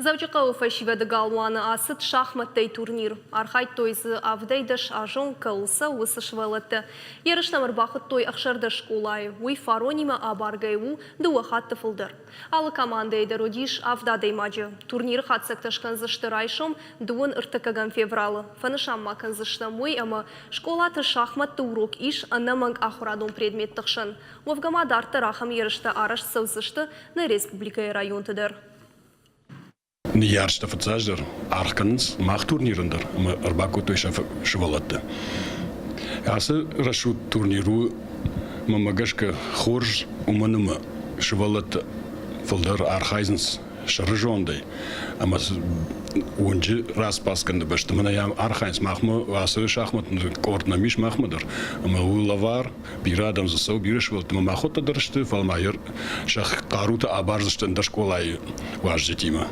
Завчака фальшиведа галуана асыт шахматтай турнир. Архайт тойзы авдайдаш ажон кылса усышвалатты. Ярышнамыр бақыт той ақшарды школай. Уй фаронима абаргайу дуахатты фылдыр. Алы командайды родиш авдадай маджы. Турнир қатсакташкан зыштырайшым дуын ыртыкаган февралы. Фанышам макан зыштамуй, ама школаты шахматты урок иш анаманг ахурадон предмет тықшын. Вовгамадарты рахам ярышты араш сывзышты на республикай районтыдыр. Yarışta futsalcılar arkınız mağ turnirinde ama Arbaku toyşa şıvalattı. Ası raşu turniru mamagaşka xorj umanımı şıvalattı. Fıldar arxayzınız şarıjonday. Ama onca ras paskanda başta mana ya arxayz mağmı ası şahmatın koordinamış mağmıdır. Ama o lavar bir adam zasov bir şıvalattı. Ama maxotta darıştı falmayır şah karuta abarzıştın da şkolayı vajdetima.